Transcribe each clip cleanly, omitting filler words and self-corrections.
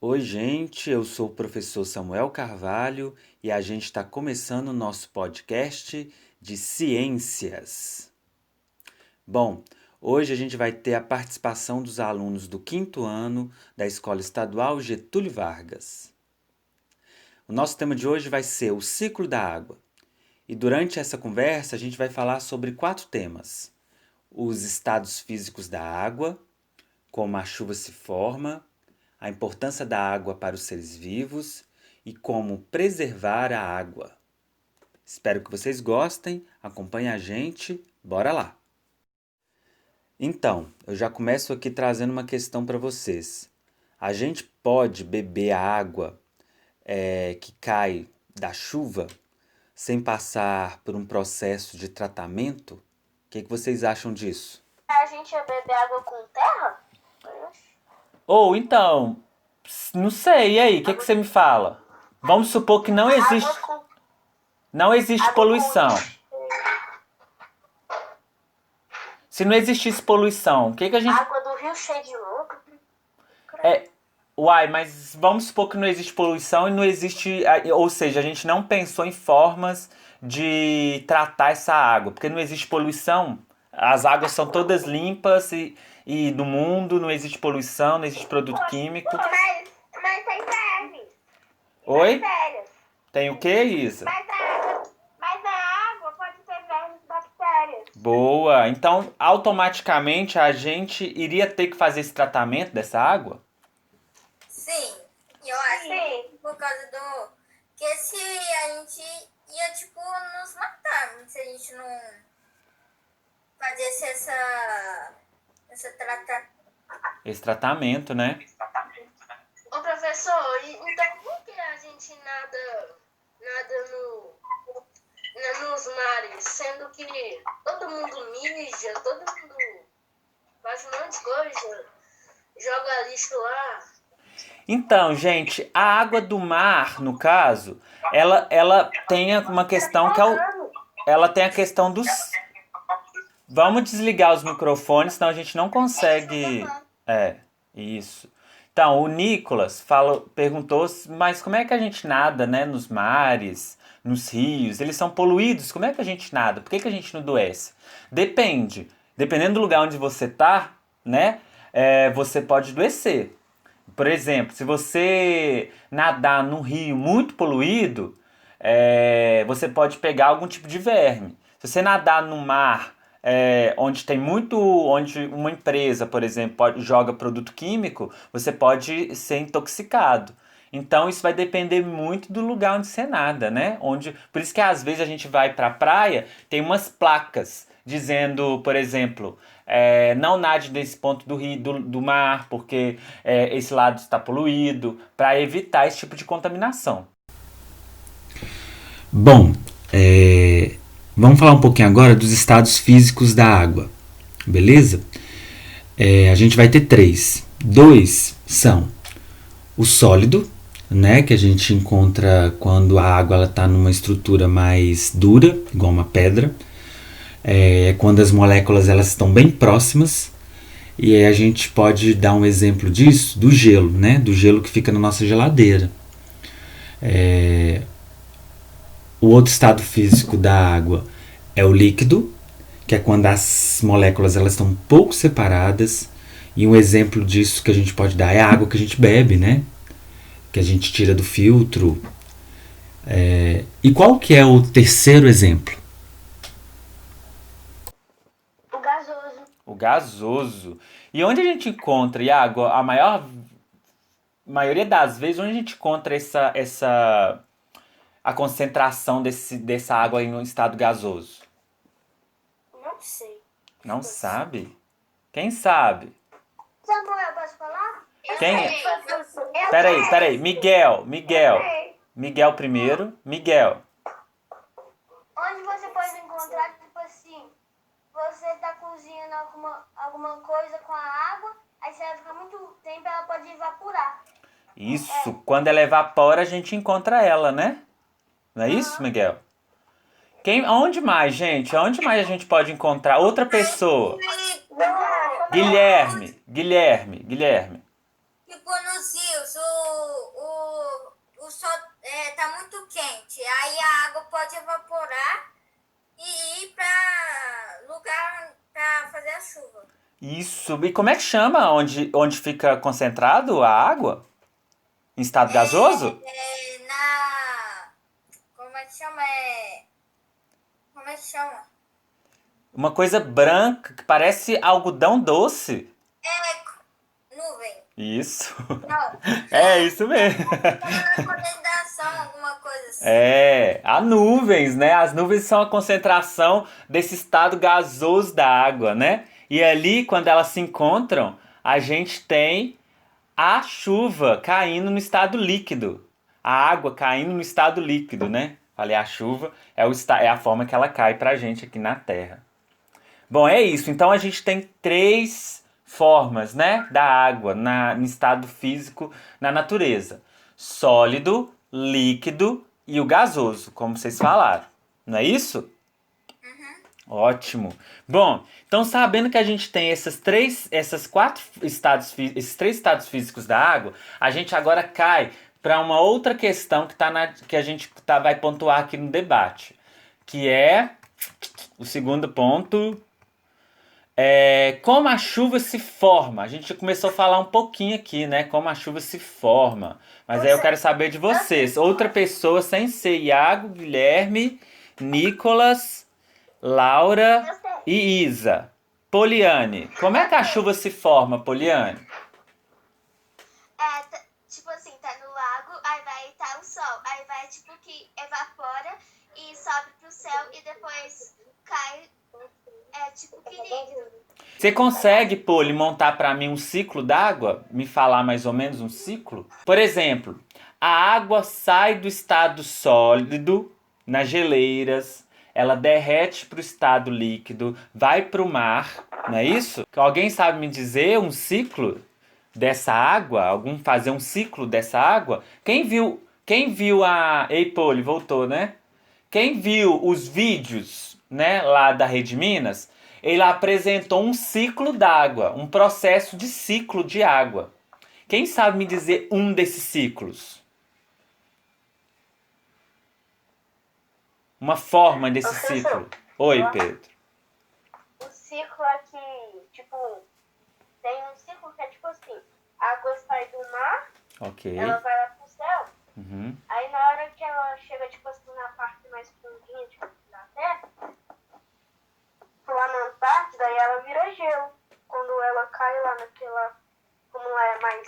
Oi, gente, eu sou o professor Samuel Carvalho e a gente está começando o nosso podcast de ciências. Bom, hoje a gente vai ter a participação dos alunos do quinto ano da Escola Estadual Getúlio Vargas. O nosso tema de hoje vai ser o ciclo da água. E durante essa conversa a gente vai falar sobre 4 temas: os estados físicos da água, como a chuva se forma, a importância da água para os seres vivos e como preservar a água. Espero que vocês gostem, acompanhem a gente, bora lá! Então, eu já começo aqui trazendo uma questão para vocês. A gente pode beber a água que cai da chuva sem passar por um processo de tratamento? O que vocês acham disso? A gente ia beber água com terra? Ou então, não sei, e aí, o que você me fala? Vamos supor que não existe poluição. Se não existisse poluição, o que a gente... Água do rio cheia de louco. Uai, mas vamos supor que não existe poluição e não existe... Ou seja, a gente não pensou em formas de tratar essa água, porque não existe poluição. As águas são todas limpas e no mundo não existe poluição, não existe produto químico. Mas tem vermes. Oi? Bactérias. Tem o que, Isa? Mas a água pode ter vermes e bactérias. Boa! Então, automaticamente a gente iria ter que fazer esse tratamento dessa água? Sim, eu acho que por causa do... Que se a gente ia, nos matar se a gente não fazesse Esse tratamento, né? Ô professor, então por que a gente nada nos mares, sendo que todo mundo mija, todo mundo faz um monte de coisa, joga lixo lá? Então, gente, a água do mar, no caso, ela tem uma questão que é o... Ela tem a questão dos... Vamos desligar os microfones, senão a gente não consegue... Isso. Então, o Nicolas perguntou, mas como é que a gente nada, né, nos mares, nos rios? Eles são poluídos, como é que a gente nada? Por que a gente não adoece? Depende. Dependendo do lugar onde você tá, né, você pode adoecer. Por exemplo, se você nadar num rio muito poluído, você pode pegar algum tipo de verme. Se você nadar no mar onde uma empresa, por exemplo, joga produto químico, você pode ser intoxicado. Então isso vai depender muito do lugar onde você nada, né? Por isso que às vezes a gente vai pra praia, tem umas placas dizendo, por exemplo, não nade nesse ponto do rio, do mar, porque esse lado está poluído, para evitar esse tipo de contaminação. Bom, vamos falar um pouquinho agora dos estados físicos da água, beleza? A gente vai ter 3. 2 são o sólido, né, que a gente encontra quando a água está numa estrutura mais dura, igual uma pedra. Quando as moléculas elas estão bem próximas. E aí a gente pode dar um exemplo disso do gelo, né? Do gelo que fica na nossa geladeira. O outro estado físico da água é o líquido, que é quando as moléculas elas estão um pouco separadas. E um exemplo disso que a gente pode dar é a água que a gente bebe, né? Que a gente tira do filtro. E qual que é o terceiro exemplo? O gasoso. O gasoso. E onde a gente encontra, Iago, a maioria das vezes, onde a gente encontra a concentração dessa água em um estado gasoso? Não sei. Não sabe? Quem sabe? Samuel, posso falar? Quem? Peraí. Miguel primeiro. Miguel. Onde você pode encontrar, tipo assim, você tá cozinhando alguma coisa com a água, aí você vai ficar muito tempo, ela pode evaporar. Isso, quando ela evapora, a gente encontra ela, né? Não é isso, Miguel? Aonde mais, gente? Aonde mais a gente pode encontrar outra pessoa? Guilherme. Tipo nos rios, gente. Aí a água pode evaporar e ir para lugar para fazer a chuva. Isso. E como é que chama onde fica concentrado a água? Em estado gasoso? Como é que chama? Como é que chama? Uma coisa branca que parece algodão doce. Nuvem. Isso. Não. É isso mesmo. Condensação, alguma coisa assim. É, há nuvens, né? As nuvens são a concentração desse estado gasoso da água, né? E ali, quando elas se encontram, a gente tem a chuva caindo no estado líquido. A água caindo no estado líquido, né? Falei, a chuva é a forma que ela cai pra gente aqui na Terra. Bom, é isso. Então a gente tem três formas, né, da água no estado físico na natureza: sólido, líquido e o gasoso, como vocês falaram. Não é isso? Ótimo. Bom, então sabendo que a gente tem esses três estados físicos da água, a gente agora cai para uma outra questão que a gente vai pontuar aqui no debate, que é o segundo ponto. Como a chuva se forma. A gente começou a falar um pouquinho aqui, né? Como a chuva se forma. Mas aí eu quero saber de vocês. Outra pessoa sem ser Iago, Guilherme, Nicolas, Laura e Isa. Poliane, como é que a chuva se forma, Poliane? Tipo assim, tá no lago, aí vai estar o sol. Aí vai, tipo, que evapora e sobe pro céu e depois cai, tipo, que líquido. Você consegue, Poli, montar para mim um ciclo d'água? Me falar mais ou menos um ciclo? Por exemplo, a água sai do estado sólido nas geleiras, ela derrete para o estado líquido, vai para o mar, não é isso? Alguém sabe me dizer um ciclo dessa água? Algum fazer um ciclo dessa água? Quem viu a... Ei, Poli, voltou, né? Quem viu os vídeos, né, lá da Rede Minas, ele apresentou um ciclo d'água, um processo de ciclo de água. Quem sabe me dizer um desses ciclos? Uma forma desse ciclo. Oi, Pedro. O ciclo é que, tipo, tem um ciclo que é tipo assim, a água sai do mar, Ok. ela vai lá pro céu, Uhum. aí na hora que ela chega, tipo assim, na parte mais fundinha, tipo, da Terra, lá na Antártida, aí ela vira gelo. Quando ela cai lá naquela, como é mais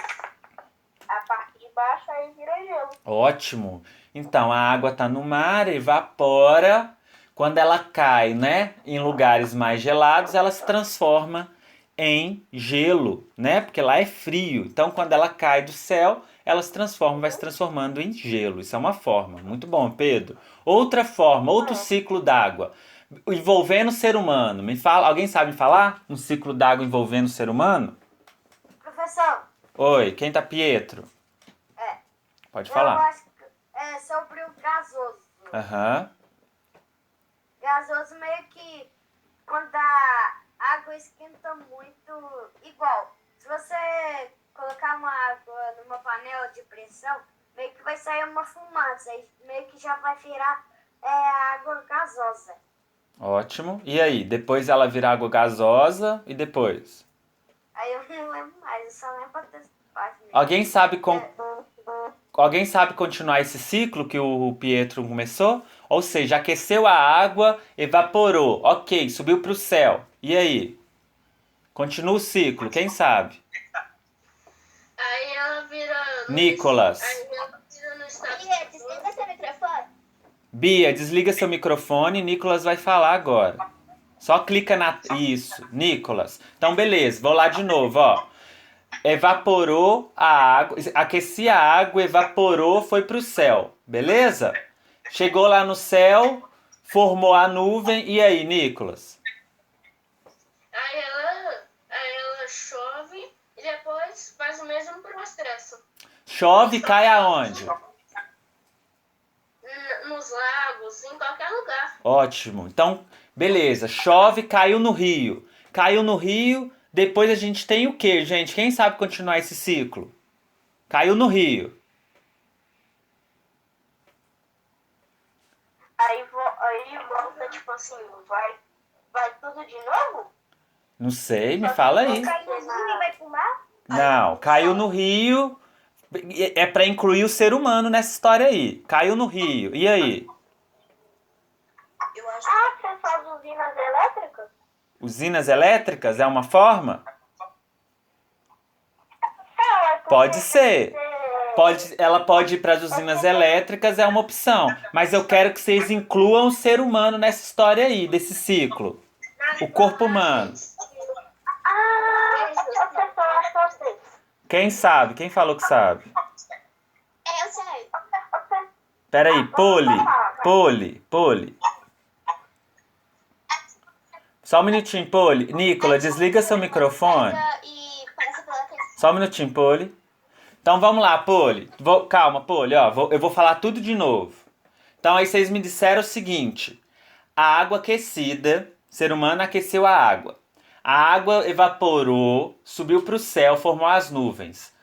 a parte de baixo, aí vira gelo. Ótimo. Então, a água está no mar, evapora. Quando ela cai, né, em lugares mais gelados, ela se transforma em gelo, né? Porque lá é frio. Então, quando ela cai do céu, ela vai se transformando em gelo. Isso é uma forma. Muito bom, Pedro. Outra forma, outro ciclo d'água envolvendo o ser humano. Me fala, alguém sabe me falar? Um ciclo d'água envolvendo o ser humano? Professor, Oi, quem tá Pietro? Pode eu falar. acho que é sobre o gasoso. Aham. Gasoso meio que quando a água esquenta muito, igual, se você colocar uma água numa panela de pressão, meio que vai sair uma fumaça, aí meio que já vai virar água gasosa. Ótimo. E aí? Depois ela vira água gasosa e depois? Aí eu não lembro mais, eu só lembro dessa parte mesmo. Alguém sabe continuar esse ciclo que o Pietro começou? Ou seja, aqueceu a água, evaporou, ok, subiu para o céu. E aí? Continua o ciclo, quem sabe? Aí ela vira... Nicolas. Aí ela vira no estado... Desliga seu microfone. Bia, desliga seu microfone, Nicolas vai falar agora. Só clica na... Isso, Nicolas. Então, beleza, vou lá de novo, ó. Evaporou a água, aqueci a água, evaporou, foi pro céu, beleza? Chegou lá no céu, formou a nuvem, e aí, Nicolas? Aí ela chove e depois faz o mesmo processo. Chove e cai aonde? Nos lagos, em qualquer lugar. Ótimo. Então, beleza. Chove, caiu no rio. Caiu no rio, depois a gente tem o quê, gente? Quem sabe continuar esse ciclo? Caiu no rio. tipo assim, vai tudo de novo? Não sei, me fala aí. Cai no rio e vai pro mar? Não, caiu no rio. É pra incluir o ser humano nessa história aí. Caiu no rio. E aí? Eu acho Você faz usinas elétricas? Usinas elétricas é uma forma? Não, é Pode ser. Ela pode ir para as usinas elétricas, é uma opção. Mas eu quero que vocês incluam o ser humano nessa história aí, desse ciclo. O corpo humano. professor, acho que eu sei. Quem sabe? Quem falou que sabe? Eu sei. Peraí, Poli. Só um minutinho, Poli. Nicola, desliga seu microfone. E passa pela questão. Só um minutinho, Poli. Então vamos lá, Poli. Calma, Poli, ó. Eu vou falar tudo de novo. Então aí vocês me disseram o seguinte. A água aquecida, o ser humano aqueceu a água. A água evaporou, subiu para o céu, formou as nuvens.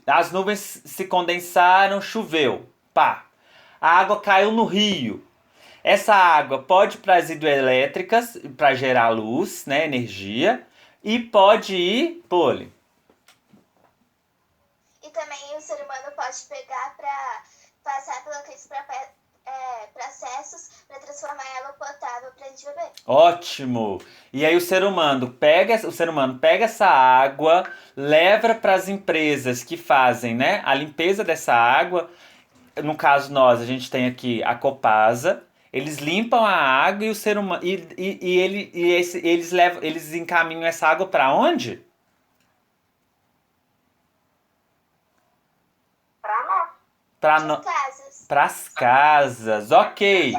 As nuvens se condensaram, choveu. Pá. A água caiu no rio. Essa água pode ir para as hidrelétricas, para gerar luz, né, energia. E pode ir, Poli. E também o ser humano pode pegar para passar por aqueles processos para transformar ela potável para a gente beber. Ótimo! E aí o ser humano pega essa água, leva para as empresas que fazem, né, a limpeza dessa água. No caso a gente tem aqui a Copasa. Eles limpam a água e o ser humano eles encaminham essa água para onde? Para as casas, ok.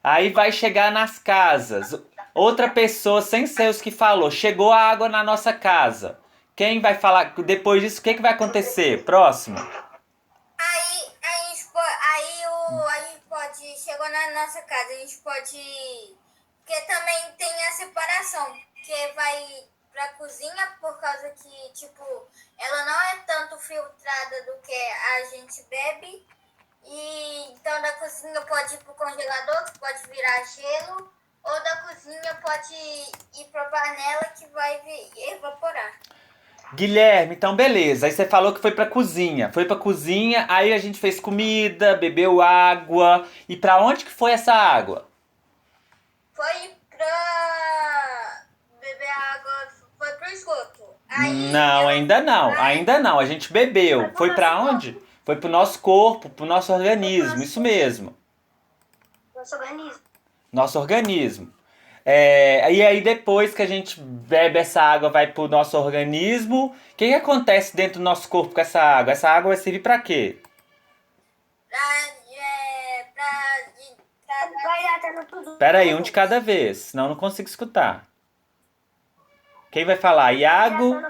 Aí vai chegar nas casas. Outra pessoa, sem ser os que falou, chegou a água na nossa casa. Quem vai falar depois disso? O que vai acontecer? Próximo. A gente pode, chegou na nossa casa, a gente pode, porque também tem a separação, que vai pra cozinha por causa que, tipo, ela não é tanto filtrada do que a gente bebe, e então da cozinha pode ir pro congelador, que pode virar gelo, ou da cozinha pode ir pra panela, que vai evaporar. Guilherme, então beleza. Aí você falou que foi pra cozinha. Foi pra cozinha, aí a gente fez comida, bebeu água. E pra onde que foi essa água? Foi pra beber água, foi pro esgoto. Não, ainda não. A gente bebeu. Foi pra onde? Foi pro nosso corpo, pro nosso organismo. Isso mesmo. Nosso organismo. E aí depois que a gente bebe essa água, vai pro nosso organismo. O que acontece dentro do nosso corpo com essa água? Essa água vai servir pra quê? Pera aí, um de cada vez, senão eu não consigo escutar. Quem vai falar? Iago?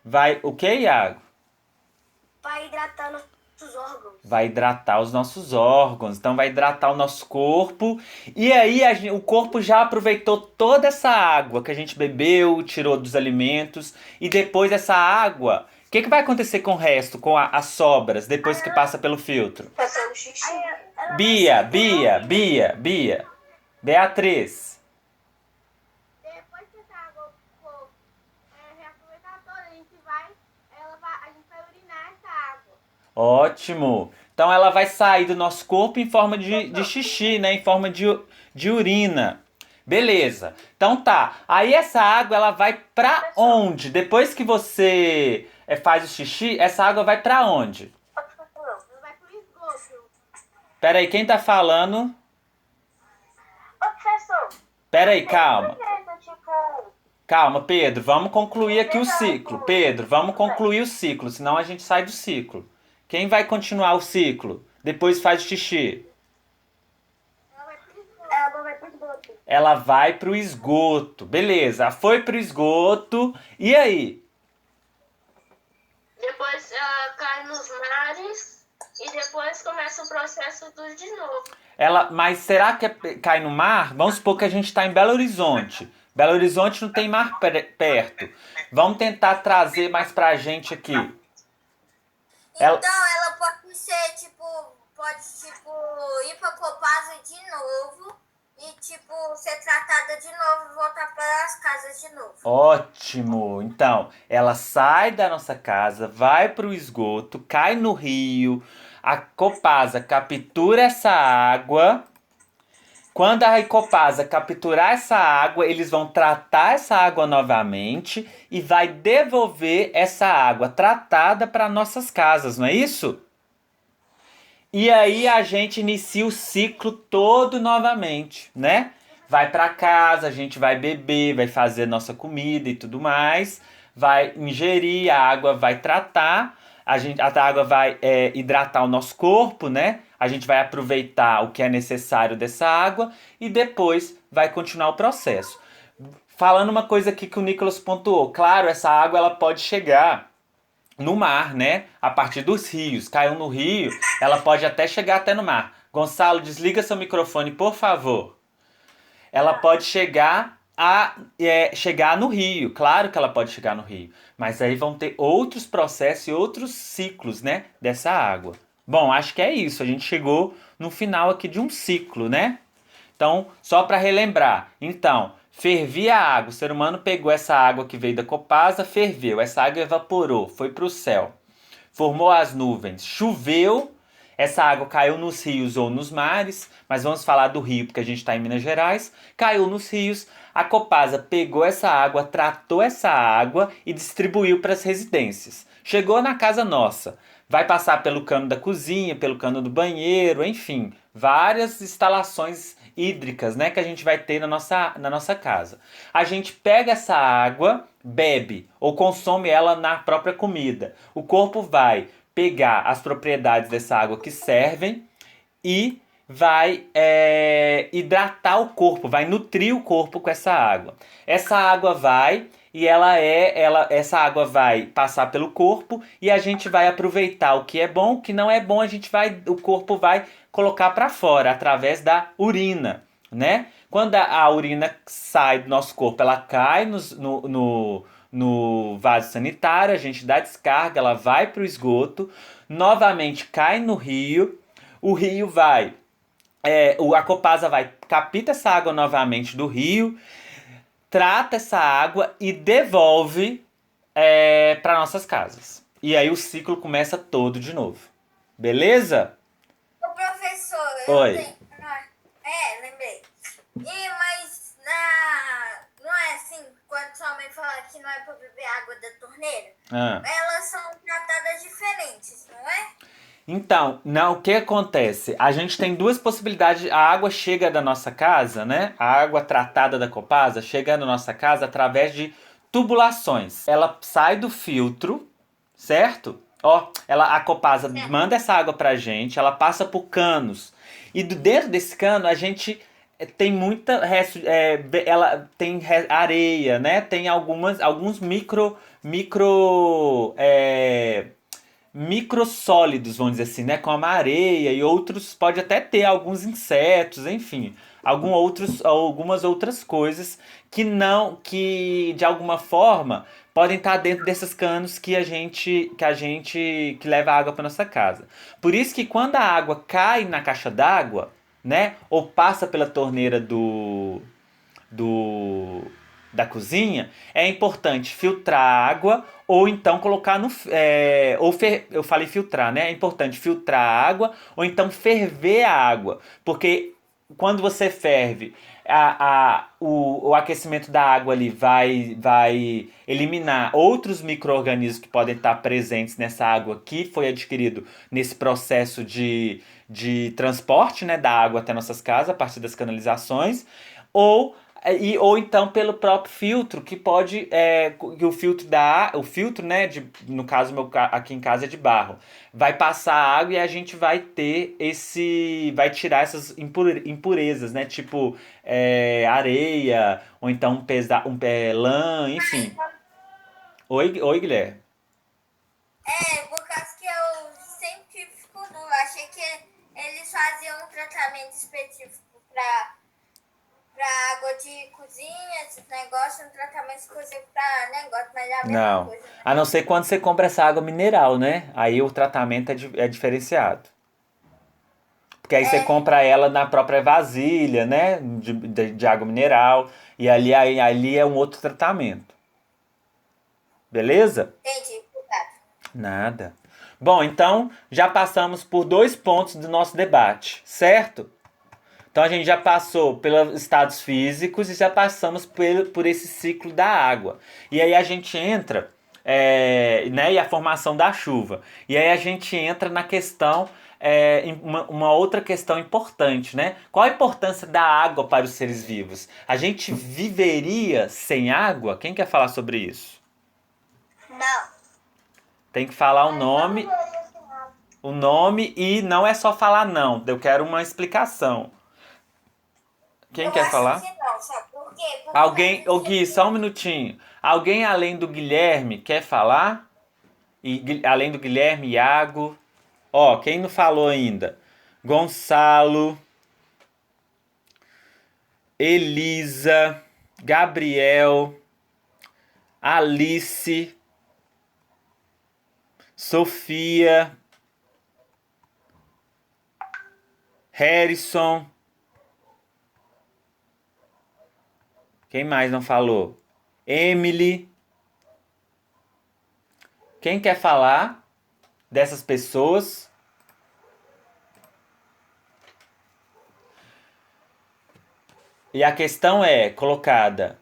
Vai, o que, Iago? Vai hidratando os órgãos. Vai hidratar os nossos órgãos, então vai hidratar o nosso corpo. E aí o corpo já aproveitou toda essa água que a gente bebeu, tirou dos alimentos. E depois essa água, o que vai acontecer com o resto, com as sobras, depois que passa pelo filtro? fazendo xixi. Bia. Beatriz. Depois que essa água for reaproveitar toda, a gente vai urinar essa água. Ótimo. Então ela vai sair do nosso corpo em forma de xixi, né? Em forma de urina. Beleza. Então tá. Aí essa água ela vai pra onde? Depois que você faz o xixi, essa água vai pra onde? Ela vai pro esgoto. Pera aí, quem tá falando? Professor. Pera aí, calma. Tipo, Calma, Pedro. Vamos concluir aqui o ciclo. Pedro, vamos concluir o ciclo, senão a gente sai do ciclo. Quem vai continuar o ciclo? Depois faz o xixi. Ela vai pro esgoto. Beleza, foi pro esgoto. E aí? Depois ela cai nos mares e depois começa o processo do de novo. Mas será que cai no mar? Vamos supor que a gente está em Belo Horizonte. Belo Horizonte não tem mar perto. Vamos tentar trazer mais pra gente aqui. Então ela pode ser, pode ir pra Copasa de novo e, tipo, ser tratada de novo e voltar para as casas de novo. Ótimo! Então, ela sai da nossa casa, vai para o esgoto, cai no rio, a Copasa captura essa água. Quando a Copasa capturar essa água, eles vão tratar essa água novamente e vai devolver essa água tratada para nossas casas, não é isso? E aí a gente inicia o ciclo todo novamente, né? Vai para casa, a gente vai beber, vai fazer nossa comida e tudo mais, vai ingerir, a água vai tratar, a água vai hidratar o nosso corpo, né? A gente vai aproveitar o que é necessário dessa água e depois vai continuar o processo. Falando uma coisa aqui que o Nicolas pontuou, claro, essa água ela pode chegar no mar, né? A partir dos rios. Caiu no rio, ela pode até chegar até no mar. Gonçalo, desliga seu microfone, por favor. Ela pode chegar no rio. Claro que ela pode chegar no rio. Mas aí vão ter outros processos e outros ciclos, né? Dessa água. Bom, acho que é isso. A gente chegou no final aqui de um ciclo, né? Então, só para relembrar. Então, fervia a água. O ser humano pegou essa água que veio da Copasa, ferveu. Essa água evaporou, foi para o céu. Formou as nuvens. Choveu. Essa água caiu nos rios ou nos mares. Mas vamos falar do rio, porque a gente está em Minas Gerais. Caiu nos rios. A Copasa pegou essa água, tratou essa água e distribuiu para as residências. Chegou na casa nossa. Vai passar pelo cano da cozinha, pelo cano do banheiro, enfim, várias instalações hídricas, né, que a gente vai ter na nossa casa. A gente pega essa água, bebe ou consome ela na própria comida. O corpo vai pegar as propriedades dessa água que servem e vai hidratar o corpo, vai nutrir o corpo com essa água. Essa água vai e essa água vai passar pelo corpo e a gente vai aproveitar o que é bom, o que não é bom o corpo vai colocar para fora através da urina, né? Quando a urina sai do nosso corpo, ela cai no vaso sanitário, a gente dá descarga, ela vai para o esgoto, novamente cai no rio, o rio vai a Copasa vai capta essa água novamente do rio, trata essa água e devolve para nossas casas. E aí o ciclo começa todo de novo. Beleza? Ô, professor, Oi. eu tenho... lembrei. Mas não é assim, quando sua mãe fala que não é pra beber água da torneira, elas são tratadas diferentes, não é? Então, não, o que acontece? A gente tem duas possibilidades. A água chega da nossa casa, né? A água tratada da Copasa chega na nossa casa através de tubulações. Ela sai do filtro, certo? Ó, a Copasa manda essa água pra gente, ela passa por canos. E dentro desse cano a gente tem muita ela tem areia, né? Tem alguns microsólidos, vamos dizer assim, né? Como a areia e outros, pode até ter alguns insetos, enfim, algumas outras coisas que de alguma forma podem estar dentro desses canos que leva água para nossa casa. Por isso que quando a água cai na caixa d'água, né, ou passa pela torneira do da cozinha, é importante filtrar a água ou então colocar eu falei filtrar, né? É importante filtrar a água ou então ferver a água, porque quando você ferve, o aquecimento da água ali vai eliminar outros micro-organismos que podem estar presentes nessa água que foi adquirido nesse processo de transporte, né, da água até nossas casas a partir das canalizações, ou então pelo próprio filtro, que pode que o filtro, né, no caso aqui em casa é de barro, vai passar a água e a gente vai ter vai tirar essas impurezas, né, tipo areia ou então lã, enfim. Oi, Guilherme. Por causa que eu sempre fico duro, achei que eles faziam um tratamento específico para água de cozinha, esses negócios, um tratamento exclusivo para negócio, mas é a mesma Não. coisa. Né? A não ser quando você compra essa água mineral, né? Aí o tratamento é diferenciado. Porque aí você compra ela na própria vasilha, né? De água mineral. E ali é um outro tratamento. Beleza? Entendi, obrigada. Nada. Bom, então já passamos por 2 pontos do nosso debate, certo? Então a gente já passou pelos estados físicos e já passamos por esse ciclo da água. E aí a gente entra, né, e a formação da chuva. E aí a gente entra na questão, uma outra questão importante, né? Qual a importância da água para os seres vivos? A gente viveria sem água? Quem quer falar sobre isso? Não. Tem que falar o nome e não é só falar não. Eu quero uma explicação. Quem Eu quer acho falar? que não, sabe por quê? Porque Alguém, vai ô Gui, dizer só um minutinho. Alguém além do Guilherme quer falar? Além do Guilherme, Iago. Ó, quem não falou ainda? Gonçalo, Elisa, Gabriel, Alice, Sofia, Harrison. Quem mais não falou? Emily. Quem quer falar dessas pessoas? E a questão é colocada: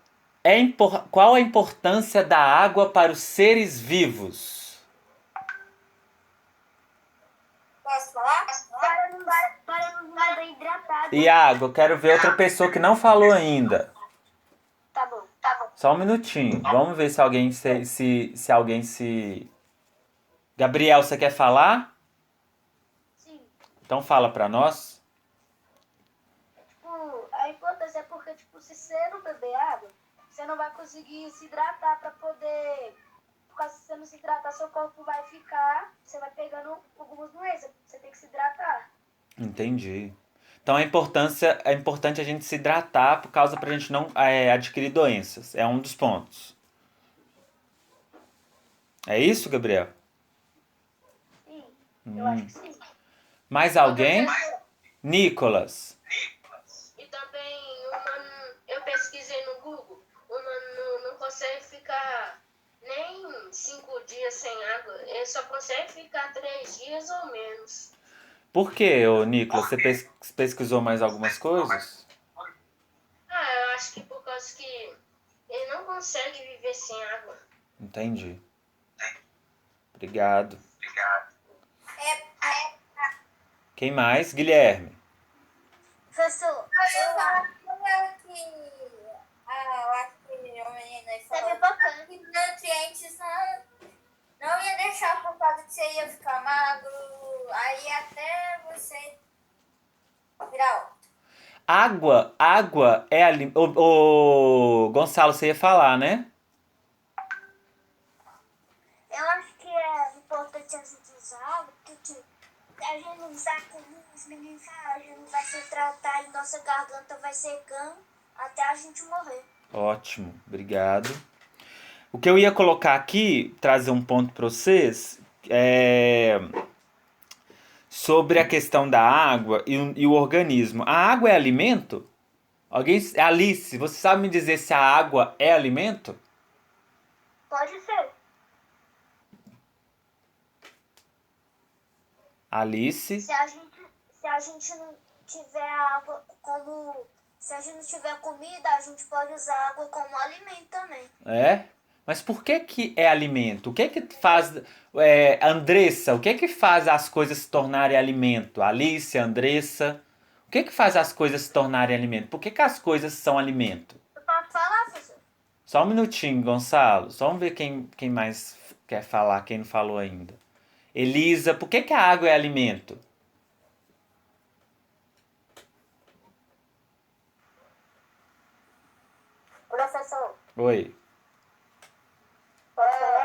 qual a importância da água para os seres vivos? Posso falar? Para nos manter hidratados. Iago, eu quero ver outra pessoa que não falou ainda. Tá bom. Só um minutinho. Vamos ver se alguém se alguém se. Gabriel, você quer falar? Sim. Então fala pra nós. Tipo, a importância é porque, tipo, se você não beber água, você não vai conseguir se hidratar pra poder... Por causa que você não se hidratar, seu corpo vai ficar... Você vai pegando algumas doenças. Você tem que se hidratar. Entendi. Então é importante a gente se hidratar por causa pra gente não adquirir doenças. É um dos pontos. É isso, Gabriel? Sim, eu acho que sim. Mais alguém? Nicolas. E também eu pesquisei no Google, o humano não consegue ficar nem 5 dias sem água, ele só consegue ficar 3 dias ou menos. Por que, ô Nicolas? Você pesquisou mais algumas coisas? Eu acho que por causa que ele não consegue viver sem água. Entendi. Obrigado. Quem mais? Guilherme. Professor, Eu acho que o menino aí falou que nutrientes não ia deixar por causa que você ia ficar magro, aí até você virar outro. Água é alimento. Ô, Gonçalo, você ia falar, né? eu acho que é importante a gente usar água, porque a gente não usar como os meninos falam, a gente não vai se tratar e nossa garganta vai secando até a gente morrer. Ótimo, obrigado. O que eu ia colocar aqui, trazer um ponto para vocês, é sobre a questão da água e o organismo. A água é alimento? Alice, você sabe me dizer se a água é alimento? Pode ser. Alice? Se a gente não tiver água como... Se a gente não tiver comida, a gente pode usar água como alimento também. É? Mas por que é alimento? O que faz... Andressa, o que faz as coisas se tornarem alimento? Alice, Andressa, o que faz as coisas se tornarem alimento? Por que as coisas são alimento? Eu posso falar, professor? Só um minutinho, Gonçalo. Só vamos ver quem mais quer falar, quem não falou ainda. Elisa, por que a água é alimento? Professor. Oi.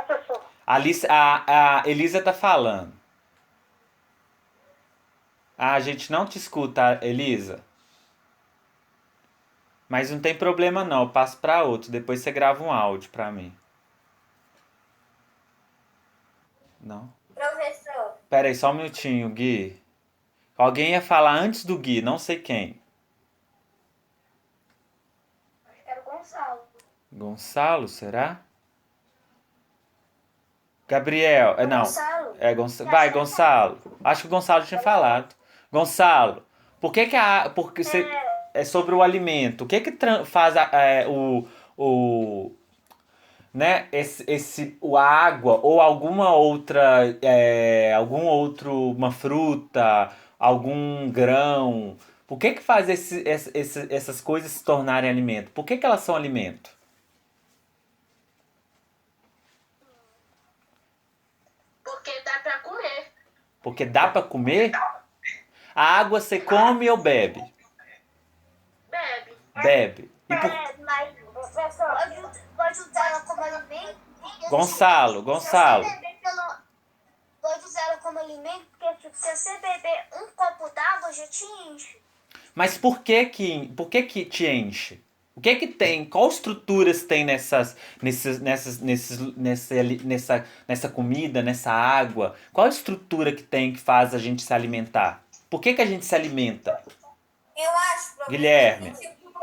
Professor. A Elisa tá falando. A gente não te escuta, Elisa. Mas não tem problema não, eu passo para outro. Depois você grava um áudio para mim. Não? Professor, Pera aí, só um minutinho, Gui. Alguém ia falar antes do Gui, não sei quem. Acho que era o Gonçalo. Gonçalo, será? Gabriel, não. Gonçalo. Vai, Gonçalo. Acho que o Gonçalo tinha falado. Gonçalo, por que que porque você é sobre o alimento? O que que faz o né, o água ou alguma outra algum outro uma fruta, algum grão? Por que que faz essas coisas se tornarem alimento? Por que que elas são alimento? Porque dá pra comer. Porque dá para comer? A água você come ou bebe? Bebe. Bebe. Mas, professor, pode usar ela como alimento? Gonçalo. Pode usar ela como alimento, porque tipo, se você beber um copo d'água, já te enche. Mas por que que te enche? O que que tem? Qual estruturas tem nessa comida, nessa água? Qual estrutura que tem que faz a gente se alimentar? Por que que a gente se alimenta? Eu acho, professor, Guilherme. que, tipo,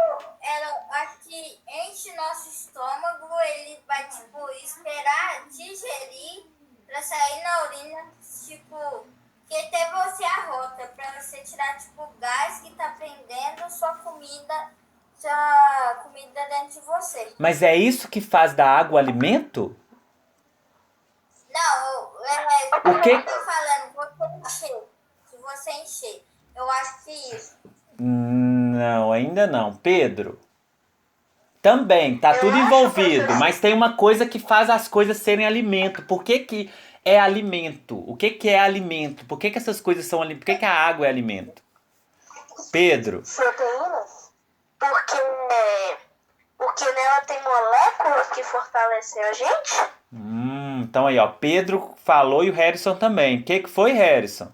acho que enche nosso estômago, ele vai, tipo, esperar digerir pra sair na urina, tipo, que até você a rota, pra você tirar, tipo, o gás que tá prendendo sua comida dentro de você. Mas é isso que faz da água alimento? Não, O que? eu tô falando, você encher. Se você encher. Eu acho que isso. Não, ainda não. Pedro. Também, tá tudo envolvido, mas tem uma coisa que faz as coisas serem alimento. Por que que é alimento? O que que é alimento? Por que que essas coisas são alimento? Por que que a água é alimento? Pedro. Proteínas? Porque nela tem moléculas que fortalecem a gente. Então aí, ó, Pedro falou e o Harrison também. O que que foi, Harrison?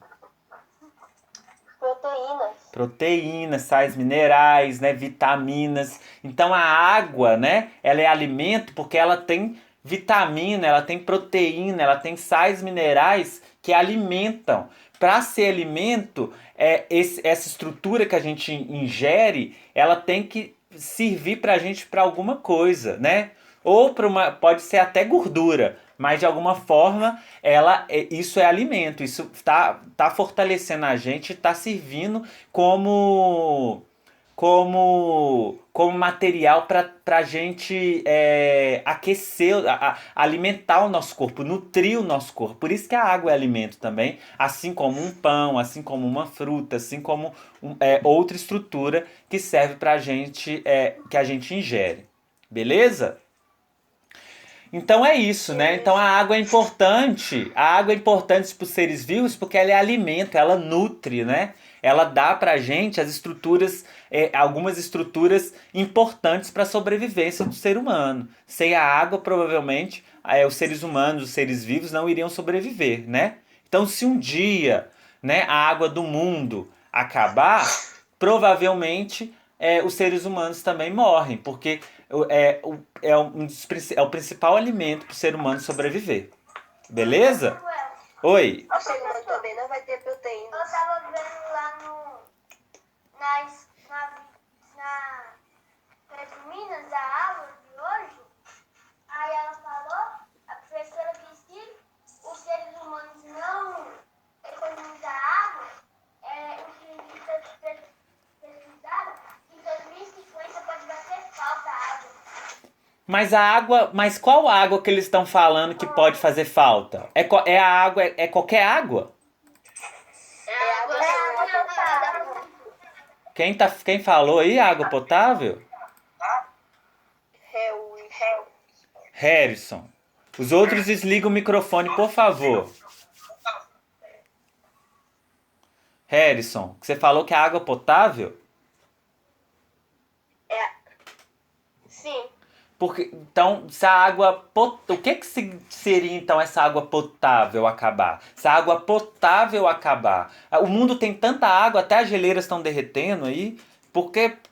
Proteínas. Proteínas, sais minerais, né, vitaminas. Então a água, né, ela é alimento porque ela tem vitamina, ela tem proteína, ela tem sais minerais que alimentam. Para ser alimento, essa estrutura que a gente ingere, ela tem que servir para a gente para alguma coisa, né? Ou para uma, pode ser até gordura, mas de alguma forma isso é alimento, isso tá fortalecendo a gente, tá servindo como material para a gente aquecer, alimentar o nosso corpo, nutrir o nosso corpo. Por isso que a água é alimento também, assim como um pão, assim como uma fruta, assim como outra estrutura que serve para a gente, que a gente ingere. Beleza? Então é isso, né? Então a água é importante. A água é importante para os seres vivos porque ela é alimento, ela nutre, né? Ela dá pra gente as estruturas, algumas estruturas importantes para a sobrevivência do ser humano. Sem a água, provavelmente, os seres humanos, os seres vivos não iriam sobreviver, né? Então se um dia, né, a água do mundo acabar, provavelmente os seres humanos também morrem, porque é o principal alimento para o ser humano sobreviver. Beleza? Oi. O ser humano também não vai ter proteína. Eu tava vendo lá nas minas da aula de hoje. Aí ela falou, a professora disse que os seres humanos não economizam água. Os cientistas pesquisaram que em 2050 pode bater falta água. Mas qual água que eles estão falando que pode fazer falta? É a água, é qualquer água? É água potável. Quem falou aí, água potável? Harrison. Os outros desligam o microfone, por favor. Harrison, você falou que é água potável? Sim. Porque, então, se a água o que seria então essa água potável acabar? Se a água potável acabar, o mundo tem tanta água, até as geleiras estão derretendo aí.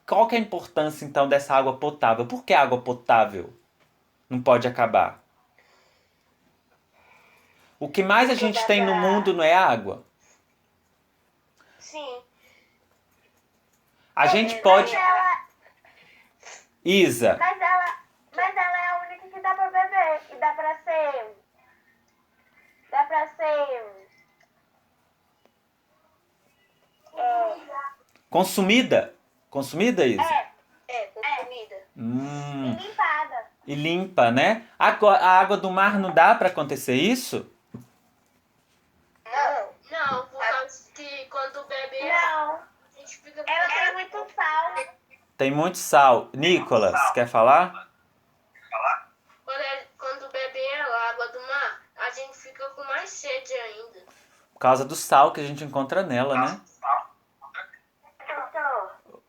Qual que é a importância então dessa água potável? Por que a água potável não pode acabar? O que mais a gente tem no mundo não é água? Sim. A gente pode... Isa, Mas ela é a única que dá pra beber. E dá pra ser. consumida? Consumida, Isa? Com comida. Hum, E limpada. e limpa, né? A água do mar não dá pra acontecer isso? Não, por causa que quando bebe Não. a gente fica Ela tem muito sal. Tem muito sal. Nicolas, quer falar? Quando bebe ela, a água do mar, a gente fica com mais sede ainda. Por causa do sal que a gente encontra nela, né?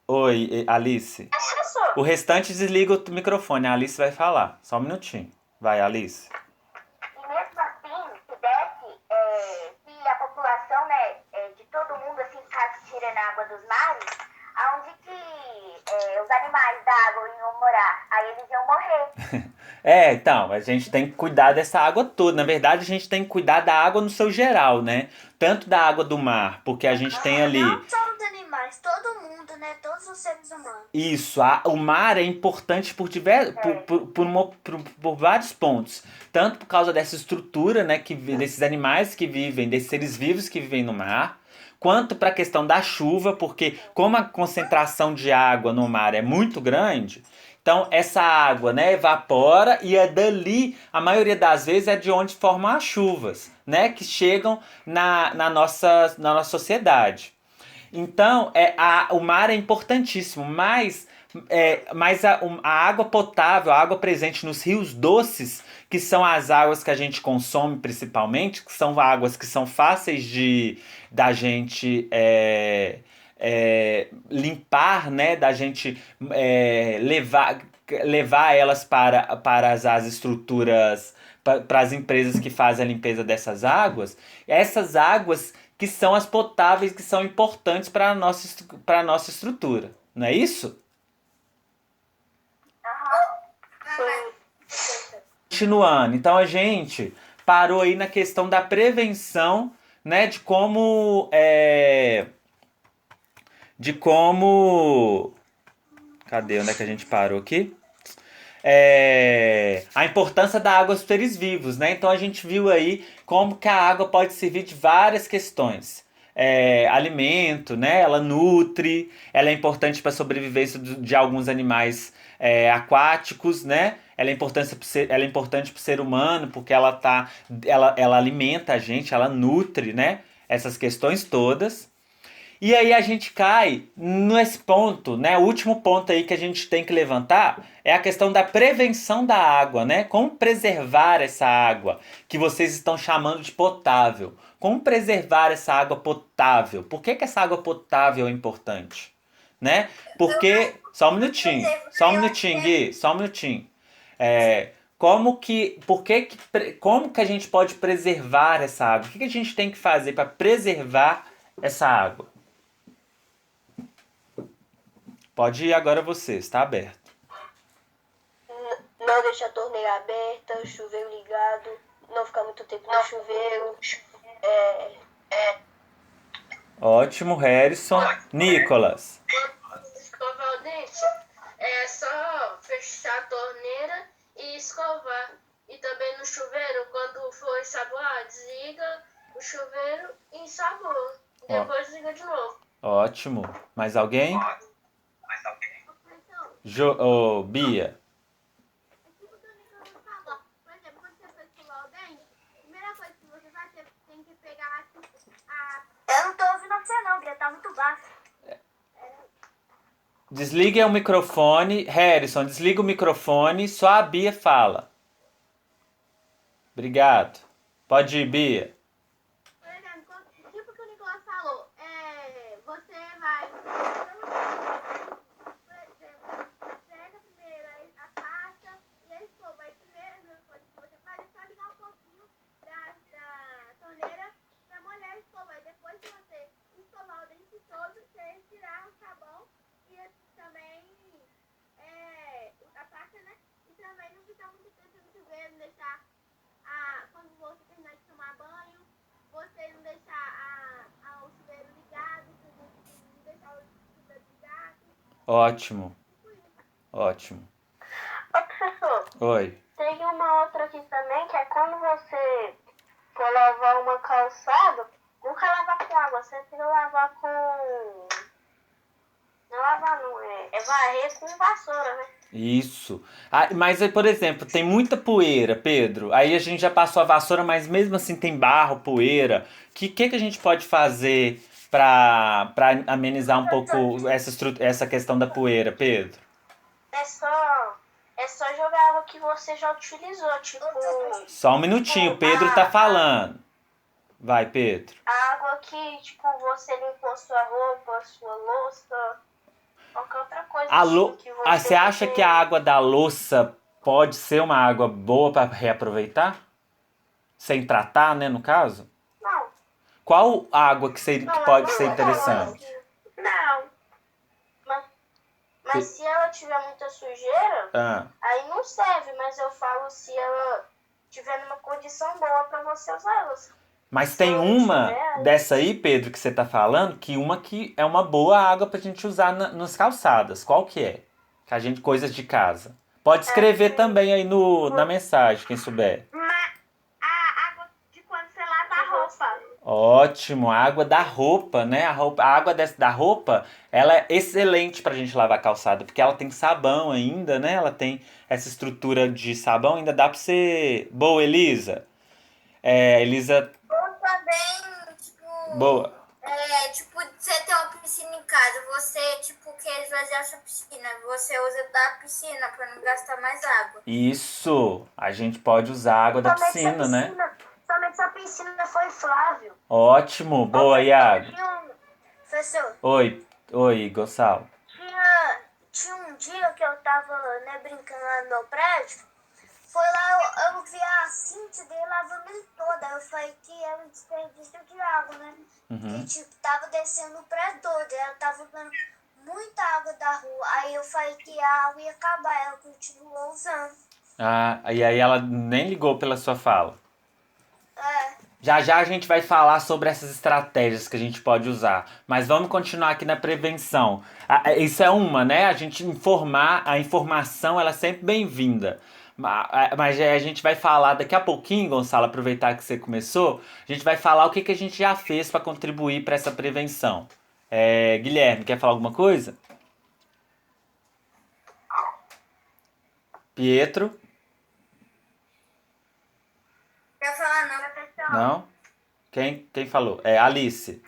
Oi, Alice. O restante desliga o microfone. A Alice vai falar. Só um minutinho. Vai, Alice. E mesmo assim, se desse, se a população, né, de todo mundo, assim, ficasse tirando a água dos mares, aonde que os animais da água iam morar? Aí eles iam morrer. Então, a gente tem que cuidar dessa água toda. Na verdade, a gente tem que cuidar da água no seu geral, né? Tanto da água do mar, porque a gente tem ali... Não só os animais, todo mundo, né? Todos os seres humanos. Isso, o mar é importante por vários pontos. Tanto por causa dessa estrutura, né, desses animais que vivem, desses seres vivos que vivem no mar, quanto para a questão da chuva, porque como a concentração de água no mar é muito grande, então essa água, né, evapora e é dali, a maioria das vezes, é de onde formam as chuvas, né, que chegam na nossa sociedade. Então, o mar é importantíssimo, mas a água potável, a água presente nos rios doces, que são as águas que a gente consome principalmente, que são águas que são fáceis da gente limpar, né? Da gente levar elas para as estruturas, para as empresas que fazem a limpeza dessas águas. Essas águas que são as potáveis, que são importantes para a nossa estrutura. Não é isso? Continuando, então a gente parou aí na questão da prevenção, né, de como cadê, onde é que a gente parou aqui? A importância da água aos seres vivos, né? Então a gente viu aí como que a água pode servir de várias questões. Alimento, né? Ela nutre, ela é importante para a sobrevivência de alguns animais aquáticos, né? Ela é importante para o ser humano porque ela alimenta a gente, ela nutre, né? Essas questões todas. E aí a gente cai nesse ponto, né? O último ponto aí que a gente tem que levantar é a questão da prevenção da água, né? Como preservar essa água que vocês estão chamando de potável? Como preservar essa água potável? Por que essa água potável é importante? Né? Porque... Só um minutinho, Gui, só um minutinho. Como que a gente pode preservar essa água? O que a gente tem que fazer para preservar essa água? Pode ir agora você, está aberto. Não deixar a torneira aberta, o chuveiro ligado, não ficar muito tempo no chuveiro. Ótimo, Harrison. Nicolas. Quando escovar o dente, é só fechar a torneira e escovar. E também no chuveiro, quando for ensaboar, desliga o chuveiro e ensaboa. Depois liga de novo. Ótimo. Mais alguém? Bia. Por exemplo, quando você for escovar o dente, a primeira coisa que você vai ter, tem que pegar Eu não tô ouvindo você não, Bia, tá muito baixo. Desligue o microfone. Harrison, desliga o microfone. Só a Bia fala. Obrigado. Pode ir, Bia. Por exemplo, tipo o que o Nicolas falou, você vai... Por exemplo, pega primeiro a pasta e a escova. Aí primeiro coisa que você faz é só ligar um pouquinho da torneira pra molhar a escova. Aí depois que você escovar o dente todo, você tirar o sabão e também a pasta, né? E também não ficar muito tempo no chuveiro, não deixar quando você terminar de tomar banho, você não deixar o chuveiro ligado com Ótimo, ótimo. Ô, professor, Oi. tem uma outra aqui também, que é quando você for lavar uma calçada, nunca lavar com água, você tem que lavar com... Não lavar não, é varrer com vassoura, né? Isso. Ah, mas, aí, por exemplo, tem muita poeira, Pedro. Aí a gente já passou a vassoura, mas mesmo assim tem barro, poeira. Que a gente pode fazer para amenizar um pouco essa questão da poeira, Pedro? É só jogar água que você já utilizou, tipo... Só um minutinho, Pedro tá falando. Vai, Pedro. A água que, tipo, você limpou sua roupa, sua louça, qualquer outra coisa assim que Você acha que a água da louça pode ser uma água boa para reaproveitar? Sem tratar, né, no caso? Não. Qual água que pode ser Não. interessante? Não. Mas se ela tiver muita sujeira, aí não serve. Mas eu falo se ela tiver numa condição boa pra você usar ela. Mas tem uma dessa aí, Pedro, que você tá falando, que é uma boa água pra gente usar nas calçadas. Qual que é? Que a gente, coisas de casa. Pode escrever também aí na mensagem, quem souber. A água de quando você lava a roupa. Ótimo, a água da roupa, né? A água da roupa, ela é excelente pra gente lavar a calçada, porque ela tem sabão ainda, né? Ela tem essa estrutura de sabão, ainda dá pra ser... Boa, Elisa. Elisa... Ou também, tipo... Boa. Tipo, você tem uma piscina em casa, você, tipo, quer esvaziar sua piscina, você usa da piscina pra não gastar mais água. Isso, a gente pode usar a água da piscina, né? Somente essa piscina foi Flávio. Ótimo, boa, Iago. Professor, Oi, Gonçalo. tinha um dia que eu tava, né, brincando lá no meu prédio. Foi lá, eu vi a Cíntia dele lavando ele toda. Eu falei que era um desperdício de água, né? Que, tipo, tava descendo o prédio todo. Ela tava usando muita água da rua. Aí eu falei que a água ia acabar. Ela continuou usando. Ah, e aí ela nem ligou pela sua fala. É. Já a gente vai falar sobre essas estratégias que a gente pode usar. Mas vamos continuar aqui na prevenção. Isso é uma, né? A gente a informação ela é sempre bem-vinda. Mas a gente vai falar daqui a pouquinho, Gonçalo, aproveitar que você começou, a gente vai falar o que a gente já fez para contribuir para essa prevenção. Guilherme, quer falar alguma coisa? Pietro? Quer falar não, professor? Não? Quem falou? Alice.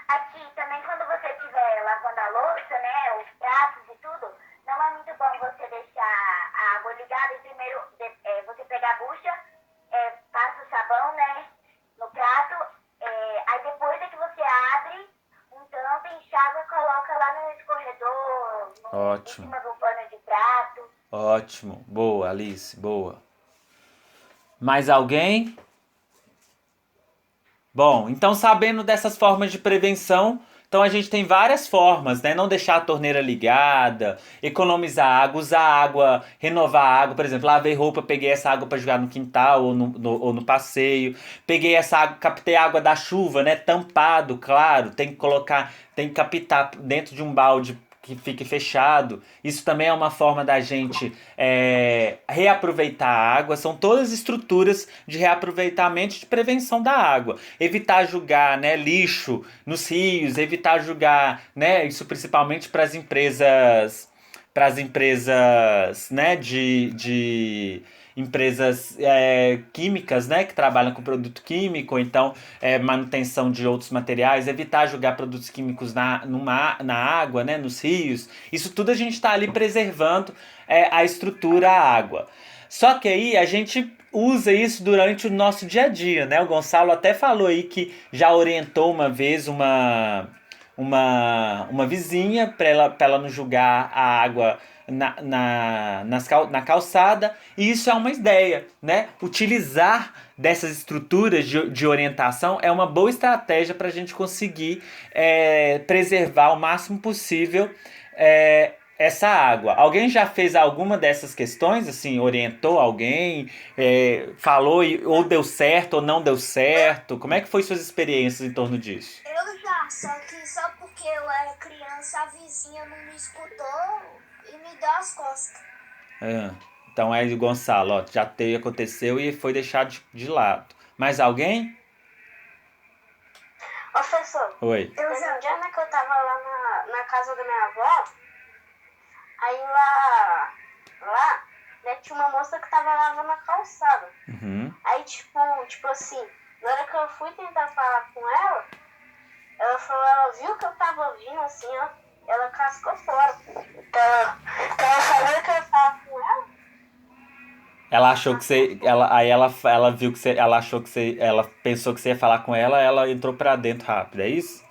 Aqui, também quando você estiver lavando a louça, né, os pratos e tudo, não é muito bom você deixar a água ligada e primeiro você pega a bucha, passa o sabão, né, no prato, aí depois é que você abre um tampo, enxágua e coloca lá no escorredor, em cima do pano de prato. Ótimo. Boa, Alice, boa. Mais alguém? Bom, então sabendo dessas formas de prevenção, então a gente tem várias formas, né? Não deixar a torneira ligada, economizar água, usar água, renovar a água. Por exemplo, lavei roupa, peguei essa água para jogar no quintal ou no passeio. Peguei essa água, captei a água da chuva, né? Tampado, claro. Tem que captar dentro de um balde que fique fechado. Isso também é uma forma da gente reaproveitar a água. São todas estruturas de reaproveitamento e de prevenção da água. Evitar jogar, né, lixo nos rios, evitar jogar, né, isso principalmente para as empresas, né, de empresas químicas, né, que trabalham com produto químico, ou então manutenção de outros materiais, evitar jogar produtos químicos na água, né, nos rios. Isso tudo a gente está ali preservando a estrutura, a água. Só que aí a gente usa isso durante o nosso dia a dia, né? O Gonçalo até falou aí que já orientou uma vez uma vizinha para ela não jogar a água na calçada, e isso é uma ideia, né? Utilizar dessas estruturas de orientação é uma boa estratégia para a gente conseguir preservar o máximo possível essa água. Alguém já fez alguma dessas questões, assim, orientou alguém, falou ou deu certo ou não deu certo? Como é que foi suas experiências em torno disso? Eu já, só porque que eu era criança, a vizinha não me escutou e me deu as costas. Então é Gonçalo, ó, já aconteceu e foi deixado de lado. Mais alguém? Ô, professor, Oi. teve um dia, né, que eu tava lá na casa da minha avó, aí lá, né, tinha uma moça que tava lavando a calçada. Uhum. Aí, tipo assim, na hora que eu fui tentar falar com ela, ela falou, ela viu que eu tava vindo assim, ó, ela cascou fora. Então ela falou que eu ia falar com ela. Ela achou que você. Ela viu que você. Ela achou que você. Ela pensou que você ia falar com ela entrou pra dentro rápido, é isso?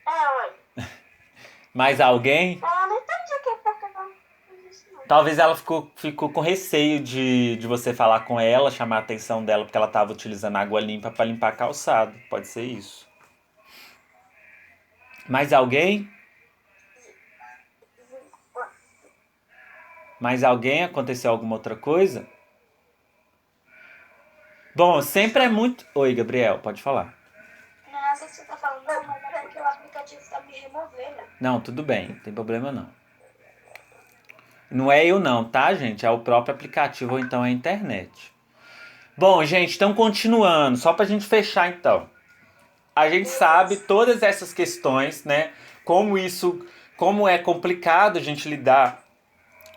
Ué. Mais alguém? Ela não entendi o que porque ela não fez isso, não. Talvez ela ficou com receio de você falar com ela, chamar a atenção dela, porque ela tava utilizando água limpa pra limpar calçado. Pode ser isso. Mais alguém? Mais alguém? Aconteceu alguma outra coisa? Bom, sempre é muito. Oi, Gabriel, pode falar. Não, sei que você tá falando, não, mas é porque o aplicativo tá me removendo. Não, tudo bem, não tem problema não. Não é eu não, tá, gente? É o próprio aplicativo ou então é a internet. Bom, gente, então continuando, só pra gente fechar então. A gente sabe todas essas questões, né? Como é complicado a gente lidar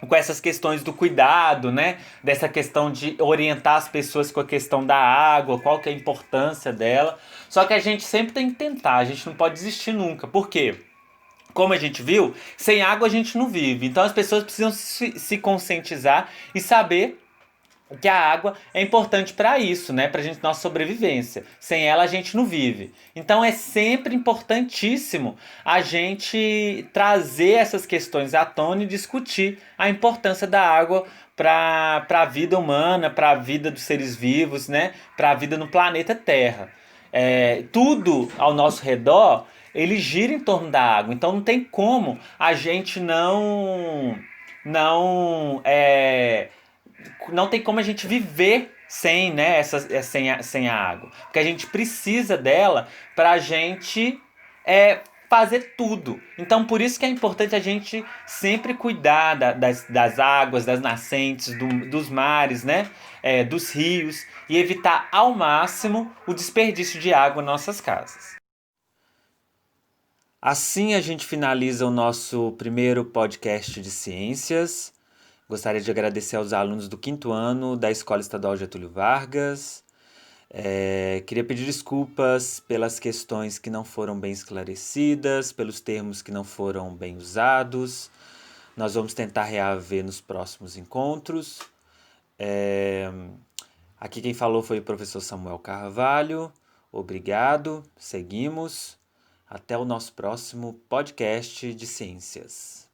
com essas questões do cuidado, né? Dessa questão de orientar as pessoas com a questão da água, qual que é a importância dela. Só que a gente sempre tem que tentar, a gente não pode desistir nunca. Por quê? Como a gente viu, sem água a gente não vive. Então as pessoas precisam se conscientizar e saber que a água é importante para isso, né? Pra gente, nossa sobrevivência. Sem ela a gente não vive. Então é sempre importantíssimo a gente trazer essas questões à tona e discutir a importância da água para a vida humana, para a vida dos seres vivos, né? Para a vida no planeta Terra. Tudo ao nosso redor ele gira em torno da água. Então não tem como a gente não tem como a gente viver sem, né, sem a água. Porque a gente precisa dela pra gente fazer tudo. Então por isso que é importante a gente sempre cuidar das águas, das nascentes, dos mares, né, dos rios e evitar ao máximo o desperdício de água em nossas casas. Assim a gente finaliza o nosso primeiro podcast de ciências. Gostaria de agradecer aos alunos do 5º ano da Escola Estadual Getúlio Vargas. Queria pedir desculpas pelas questões que não foram bem esclarecidas, pelos termos que não foram bem usados. Nós vamos tentar reaver nos próximos encontros. Aqui quem falou foi o professor Samuel Carvalho. Obrigado, seguimos. Até o nosso próximo podcast de ciências.